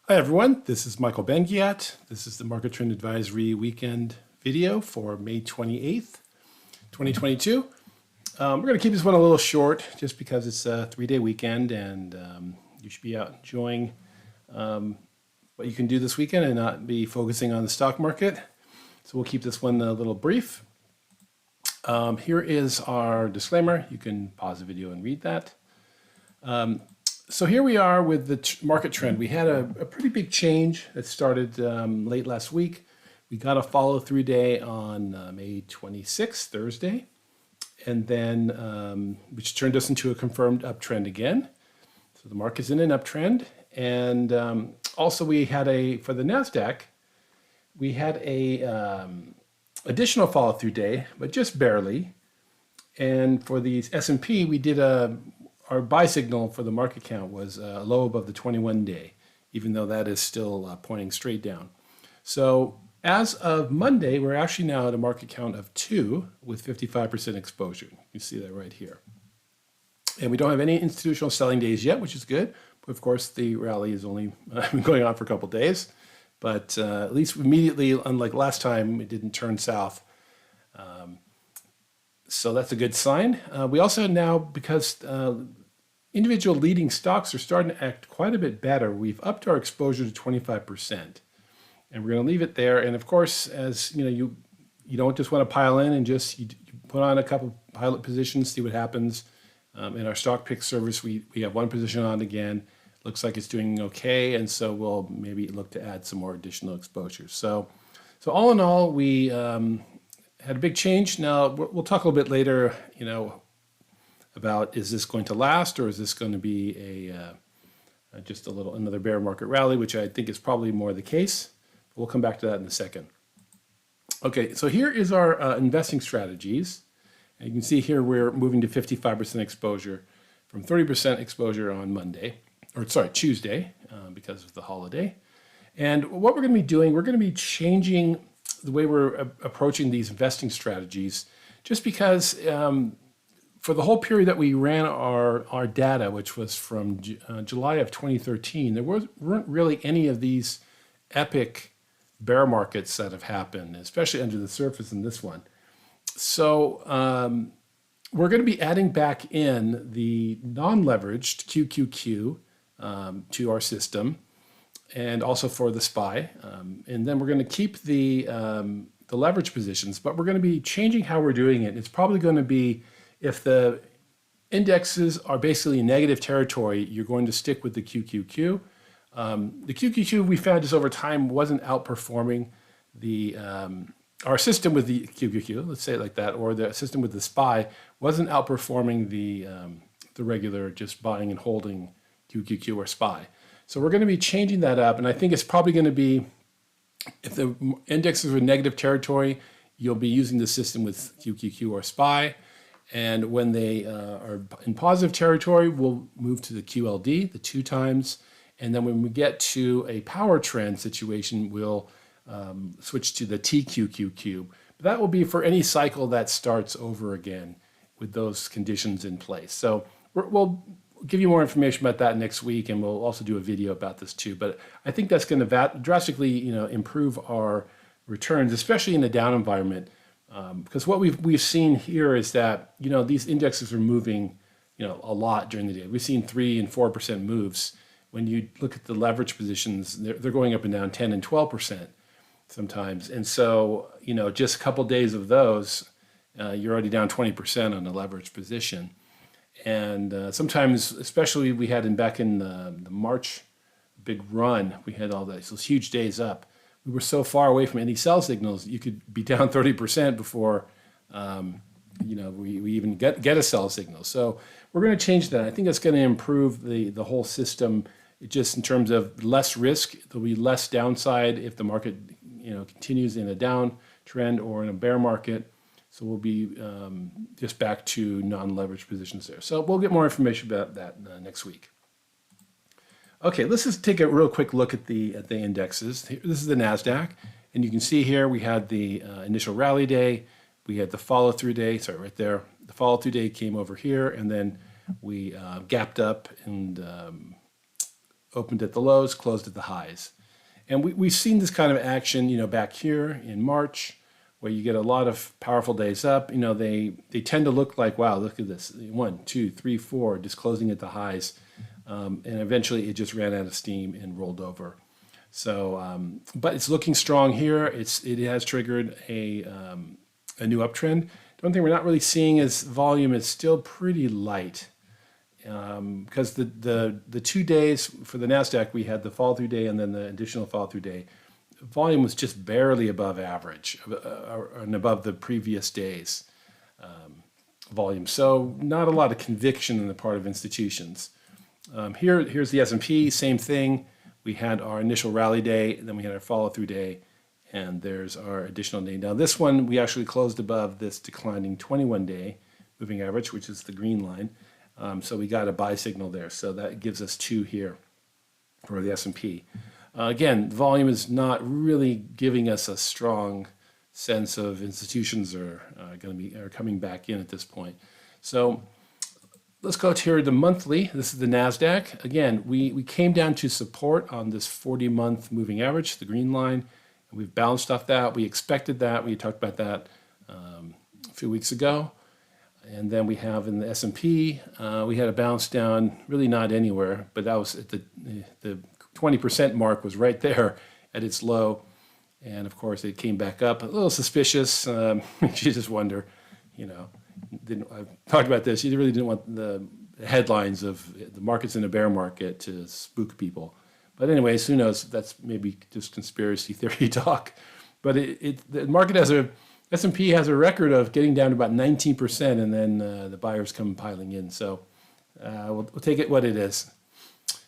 Hi everyone, this is Michael Bengiat. This is the Market Trend Advisory Weekend video for May 28th, 2022. We're going to keep this one a little short just because it's a 3-day weekend and you should be out enjoying what you can do this weekend and not be focusing on the stock market. So we'll keep this one a little brief. Here is our disclaimer. You can pause the video and read that. So here we are with the market trend. We had a pretty big change that started late last week. We got a follow-through day on May 26th, Thursday, and then which turned us into a confirmed uptrend again. So the market's in an uptrend, and also we had for the NASDAQ, we had a additional follow-through day, but just barely. And for the S&P, we did our buy signal for the market count was low above the 21-day, even though that is still pointing straight down. So as of Monday, we're actually now at a market count of 2 with 55% exposure. You can see that right here. And we don't have any institutional selling days yet, which is good. But of course, the rally is only been going on for a couple days. But at least immediately, unlike last time, it didn't turn south. So that's a good sign. We also now, because individual leading stocks are starting to act quite a bit better, we've upped our exposure to 25%. And we're going to leave it there. And of course, as you know, you don't just want to pile in and just you put on a couple pilot positions, see what happens. In our stock pick service, we have one position on again. Looks like it's doing okay, and so we'll maybe look to add some more additional exposures. So all in all, we had a big change. Now we'll talk a little bit later, about is this going to last or is this going to be just another bear market rally, which I think is probably more the case. We'll come back to that in a second. Okay, so here is our investing strategies. And you can see here we're moving to 55% exposure from 30% exposure on Tuesday, because of the holiday. And what we're going to be doing, we're going to be changing the way we're approaching these investing strategies, just because for the whole period that we ran our data, which was from July of 2013, there weren't really any of these epic bear markets that have happened, especially under the surface in this one. So we're going to be adding back in the non-leveraged QQQ to our system, and also for the SPY. And then we're going to keep the leverage positions, but we're going to be changing how we're doing it. It's probably going to be, if the indexes are basically in negative territory, you're going to stick with the QQQ. The QQQ, we found just over time, wasn't outperforming our system with the QQQ, let's say it like that, or the system with the SPY wasn't outperforming the regular just buying and holding QQQ or SPY. So we're going to be changing that up, and I think it's probably going to be, if the indexes are in negative territory, you'll be using the system with QQQ or SPY. And when they are in positive territory, we'll move to the QLD, the 2 times. And then when we get to a power trend situation, we'll switch to the TQQQ. But that will be for any cycle that starts over again with those conditions in place. So we'll give you more information about that next week, and we'll also do a video about this too. But I think that's going to drastically, improve our returns, especially in a down environment. Because what we've seen here is that these indexes are moving a lot during the day. We've seen 3 and 4% moves. When you look at the leverage positions, they're going up and down 10 and 12% sometimes. And so just a couple of days of those, you're already down 20% on the leverage position. And sometimes, especially we had back in the March big run, we had all those huge days up. We were so far away from any sell signals, you could be down 30% before we even get a sell signal. So we're going to change that. I think that's going to improve the whole system, just in terms of less risk. There'll be less downside if the market continues in a downtrend or in a bear market. So we'll be just back to non-leveraged positions there. So we'll get more information about that next week. Okay, let's just take a real quick look at the indexes. This is the NASDAQ, and you can see here we had the initial rally day, we had the follow-through day, sorry, right there. The follow-through day came over here, and then we gapped up and opened at the lows, closed at the highs. And we've seen this kind of action, back here in March, where you get a lot of powerful days up. They tend to look like, wow, look at this, 1, 2, 3, 4, just closing at the highs. And eventually it just ran out of steam and rolled over. So, but it's looking strong here. It has triggered a new uptrend. The one thing we're not really seeing is volume is still pretty light. Because the 2 days for the NASDAQ, we had the fall through day and then the additional fall through day. Volume was just barely above average and above the previous day's volume. So not a lot of conviction on the part of institutions. Here's the S&P, same thing. We had our initial rally day, and then we had our follow through day, and there's our additional day. Now this one, we actually closed above this declining 21-day moving average, which is the green line. So we got a buy signal there. So that gives us 2 here for the S&P. Again, volume is not really giving us a strong sense of institutions are coming back in at this point. So let's go to the monthly. This is the NASDAQ. Again, we came down to support on this 40-month moving average, the green line. And we've bounced off that. We expected that. We talked about that a few weeks ago. And then we have in the S&P, we had a bounce down, really not anywhere, but that was at the 20% mark was right there at its low. And of course, it came back up, a little suspicious. You just wonder, I've talked about this. You really didn't want the headlines of the market's in a bear market to spook people. But anyways, who knows? That's maybe just conspiracy theory talk. But the market S&P has a record of getting down to about 19%, and then the buyers come piling in. So we'll take it what it is.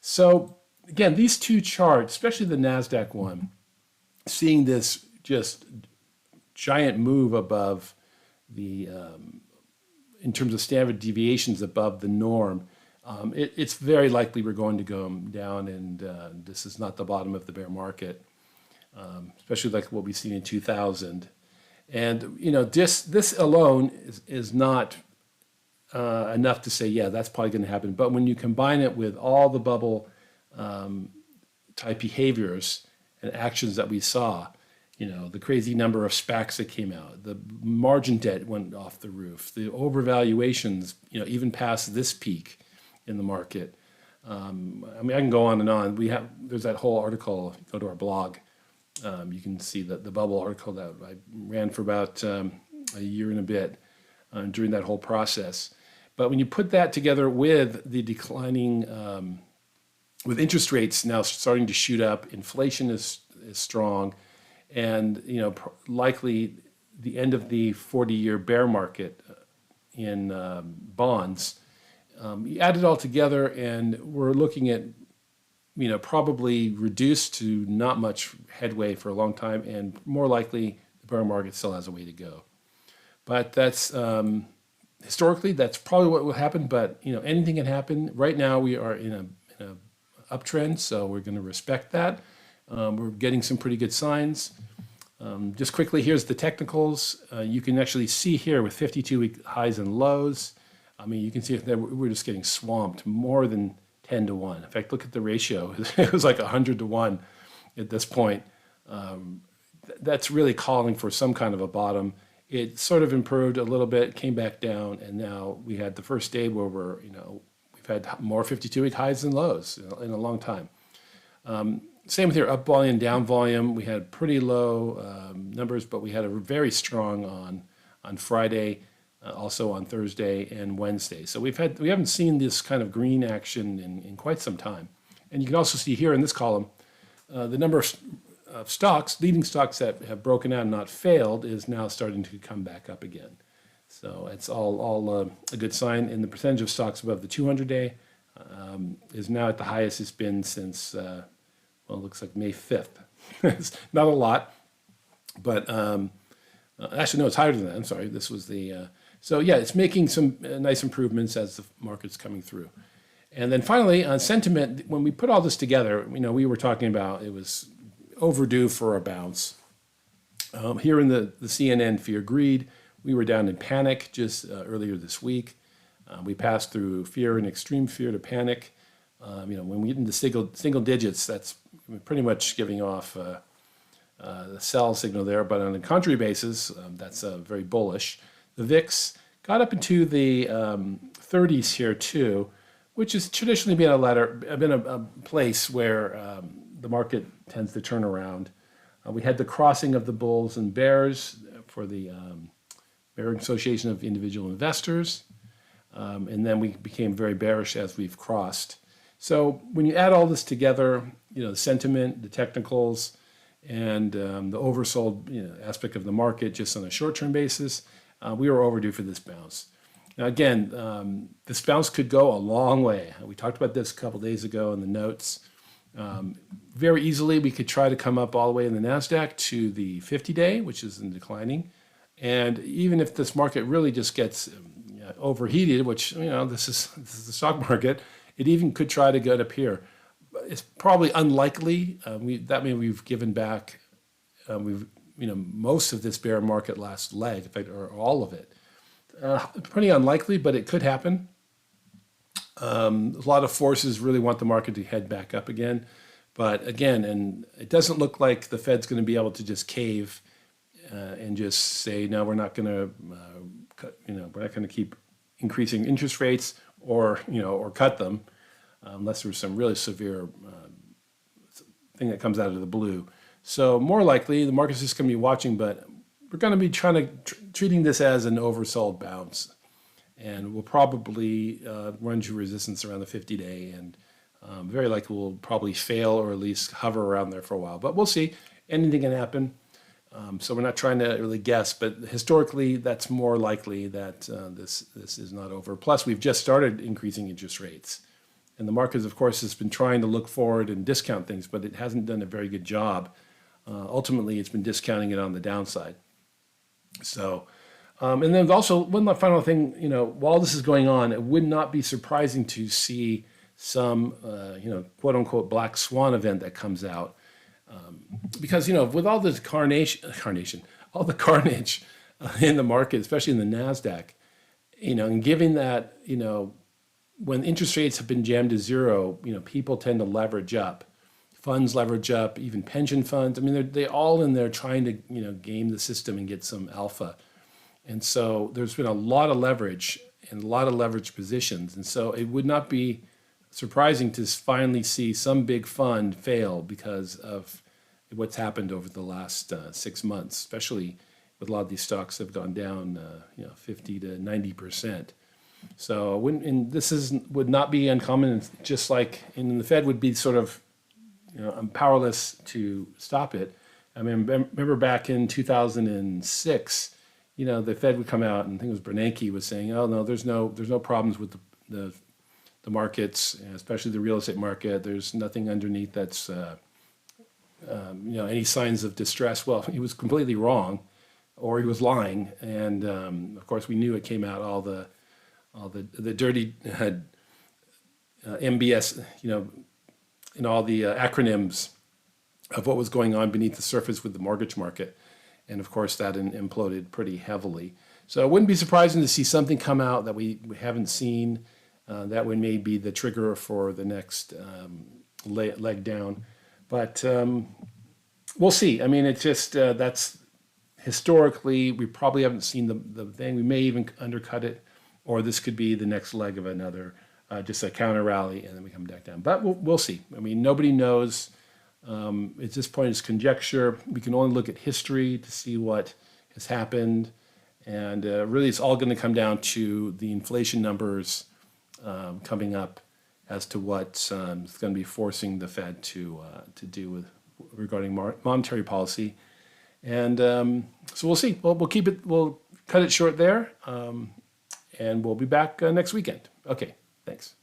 So again, these 2 charts, especially the NASDAQ one, seeing this just giant move above the, in terms of standard deviations above the norm, it's very likely we're going to go down, and this is not the bottom of the bear market, especially like what we've seen in 2000. And this alone is not enough to say, yeah, that's probably going to happen. But when you combine it with all the bubble type behaviors and actions that we saw, the crazy number of SPACs that came out, the margin debt went off the roof, the overvaluations, even past this peak in the market. I can go on and on. There's that whole article. Go to our blog. You can see the bubble article that I ran for about a year and a bit during that whole process. But when you put that together with the declining, with interest rates now starting to shoot up, inflation is strong, and likely the end of the 40-year bear market in bonds. You add it all together, and we're looking at probably reduced to not much headway for a long time, and more likely the bear market still has a way to go. But that's historically that's probably what will happen. But anything can happen. Right now we are in a uptrend, so we're going to respect that. We're getting some pretty good signs. Just quickly, here's the technicals. You can actually see here with 52-week highs and lows. You can see that we're just getting swamped more than 10 to 1. In fact, look at the ratio. It was like 100 to 1 at this point. That's really calling for some kind of a bottom. It sort of improved a little bit, came back down, and now we had the first day where we've had more 52-week highs and lows in a long time. Same with your up volume, down volume. We had pretty low numbers, but we had a very strong on Friday. Also on Thursday and Wednesday. So we haven't seen this kind of green action in quite some time. And you can also see here in this column, the number of stocks, leading stocks that have broken out and not failed is now starting to come back up again. So it's all a good sign. And the percentage of stocks above the 200-day is now at the highest it's been since, it looks like May 5th. It's not a lot, but actually, no, it's higher than that. I'm sorry. This was the... So yeah, it's making some nice improvements as the market's coming through. And then finally, on sentiment, when we put all this together, we were talking about it was overdue for a bounce. Here in the CNN Fear Greed, we were down in panic just earlier this week. We passed through fear and extreme fear to panic. When we get into single digits, that's pretty much giving off the sell signal there. But on a contrary basis, that's very bullish. The VIX got up into the 30s here too, which has traditionally been a place where the market tends to turn around. We had the crossing of the bulls and bears for the American Association of Individual Investors, and then we became very bearish as we've crossed. So when you add all this together, the sentiment, the technicals, and the oversold aspect of the market just on a short-term basis, we were overdue for this bounce. Now again, this bounce could go a long way. We talked about this a couple days ago in the notes. Very easily, we could try to come up all the way in the NASDAQ to the 50-day, which is in declining. And even if this market really just gets overheated, which, this is the stock market, it even could try to get up here. It's probably unlikely. That means we've given back, most of this bear market last leg, in fact, or all of it. Pretty unlikely, but it could happen. A lot of forces really want the market to head back up again. But again, and it doesn't look like the Fed's going to be able to just cave and just say, no, we're not going to, we're not going to keep increasing interest rates or cut them unless there's some really severe thing that comes out of the blue. So more likely, the market's just going to be watching, but we're going to be treating this as an oversold bounce. And we'll probably run to resistance around the 50-day, and very likely we'll probably fail or at least hover around there for a while. But we'll see. Anything can happen. So we're not trying to really guess, but historically, that's more likely that this is not over. Plus, we've just started increasing interest rates. And the market, of course, has been trying to look forward and discount things, but it hasn't done a very good job. Ultimately, it's been discounting it on the downside. So, and then also one final thing, while this is going on, it would not be surprising to see some, quote unquote, black swan event that comes out. Because, with all this all the carnage in the market, especially in the NASDAQ, and given that, when interest rates have been jammed to zero, people tend to leverage up. Funds leverage up, even pension funds. I mean, they're all in there trying to, game the system and get some alpha. And so there's been a lot of leverage and a lot of leverage positions. And so it would not be surprising to finally see some big fund fail because of what's happened over the last 6 months, especially with a lot of these stocks have gone down, 50 to 90%. So would not be uncommon. Just like the Fed would be sort of, I'm powerless to stop it. I mean, remember back in 2006, the Fed would come out, and I think it was Bernanke was saying, "Oh no, there's no problems with the markets, especially the real estate market. There's nothing underneath that's any signs of distress." Well, he was completely wrong, or he was lying, and of course we knew it came out all the dirty MBS, and all the acronyms of what was going on beneath the surface with the mortgage market. And of course, that imploded pretty heavily. So it wouldn't be surprising to see something come out that we haven't seen. That would maybe be the trigger for the next leg down. But we'll see. I mean, it's just that's historically, we probably haven't seen the thing. We may even undercut it, or this could be the next leg of another, just a counter rally, and then we come back down. But we'll see. I mean, nobody knows. At this point, it's conjecture. We can only look at history to see what has happened. And really, it's all going to come down to the inflation numbers coming up as to what's going to be forcing the Fed to do regarding monetary policy. And so we'll see. We'll keep it. We'll cut it short there, and we'll be back next weekend. Okay, thanks.